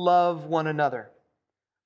love one another.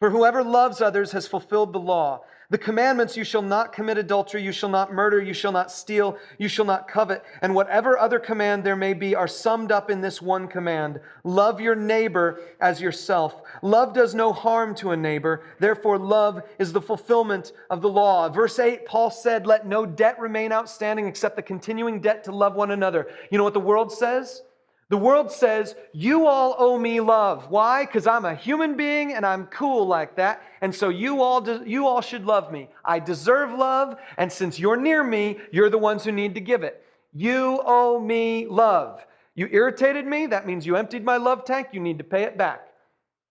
For whoever loves others has fulfilled the law. The commandments, you shall not commit adultery, you shall not murder, you shall not steal, you shall not covet, and whatever other command there may be are summed up in this one command. Love your neighbor as yourself. Love does no harm to a neighbor. Therefore, love is the fulfillment of the law. Verse 8, Paul said, let no debt remain outstanding except the continuing debt to love one another. You know what the world says? The world says, you all owe me love. Why? Because I'm a human being and I'm cool like that. And so you all should love me. I deserve love. And since you're near me, you're the ones who need to give it. You owe me love. You irritated me. That means you emptied my love tank. You need to pay it back.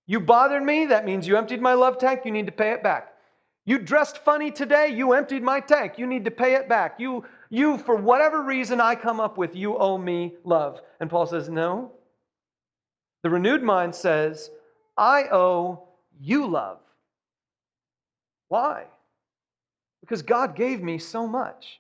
You bothered me. That means you emptied my love tank. You need to pay it back. You dressed funny today. You emptied my tank. You need to pay it back. You, for whatever reason I come up with, you owe me love. And Paul says, no. The renewed mind says, I owe you love. Why? Because God gave me so much.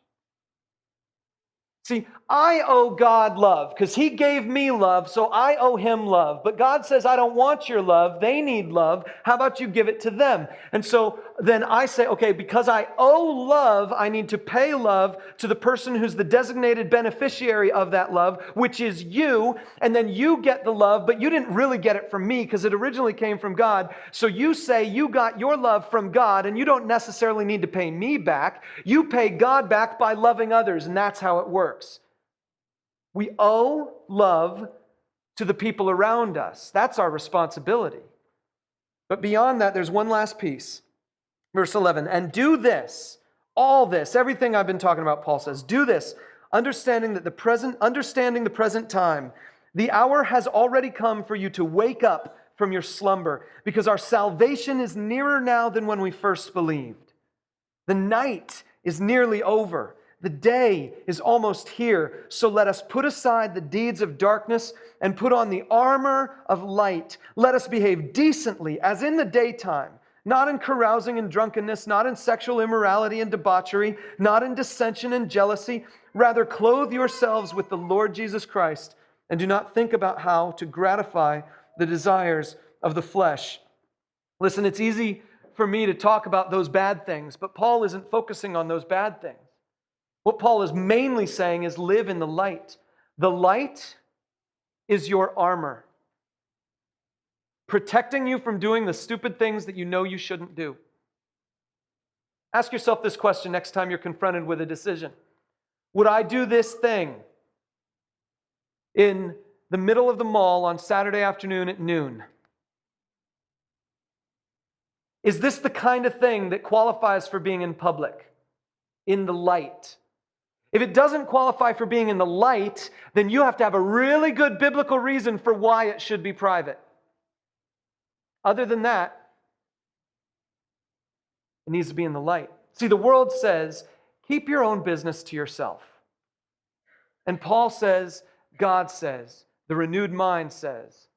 See, I owe God love because He gave me love, so I owe Him love. But God says, I don't want your love. They need love. How about you give it to them? And so then I say, okay, because I owe love, I need to pay love to the person who's the designated beneficiary of that love, which is you. And then you get the love, but you didn't really get it from me because it originally came from God. So you say you got your love from God, and you don't necessarily need to pay me back. You pay God back by loving others, and that's how it works. We owe love to the people around us. That's our responsibility. But beyond that, there's one last piece. Verse 11, and do this, all this, everything I've been talking about, Paul says, do this, understanding the present time. The hour has already come for you to wake up from your slumber, because our salvation is nearer now than when we first believed. The night is nearly over. The day is almost here, so let us put aside the deeds of darkness and put on the armor of light. Let us behave decently as in the daytime, not in carousing and drunkenness, not in sexual immorality and debauchery, not in dissension and jealousy. Rather, clothe yourselves with the Lord Jesus Christ and do not think about how to gratify the desires of the flesh. Listen, it's easy for me to talk about those bad things, but Paul isn't focusing on those bad things. What Paul is mainly saying is live in the light. The light is your armor, protecting you from doing the stupid things that you know you shouldn't do. Ask yourself this question next time you're confronted with a decision. Would I do this thing in the middle of the mall on Saturday afternoon at noon? Is this the kind of thing that qualifies for being in public, in the light? If it doesn't qualify for being in the light, then you have to have a really good biblical reason for why it should be private. Other than that, it needs to be in the light. See, the world says, keep your own business to yourself. And Paul says, God says, the renewed mind says,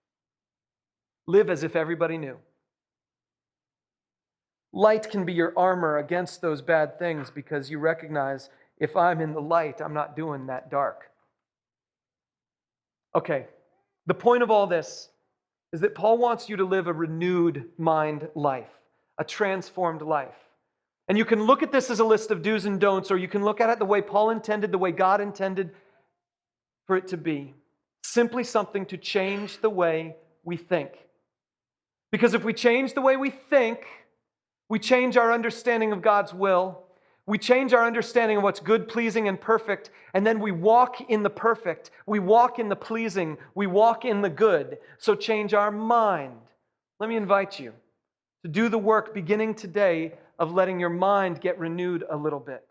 live as if everybody knew. Light can be your armor against those bad things because you recognize, if I'm in the light, I'm not doing that dark. Okay, the point of all this is that Paul wants you to live a renewed mind life, a transformed life. And you can look at this as a list of do's and don'ts, or you can look at it the way Paul intended, the way God intended for it to be. Simply something to change the way we think. Because if we change the way we think, we change our understanding of God's will, we change our understanding of what's good, pleasing, and perfect, and then we walk in the perfect. We walk in the pleasing. We walk in the good. So change our mind. Let me invite you to do the work beginning today of letting your mind get renewed a little bit.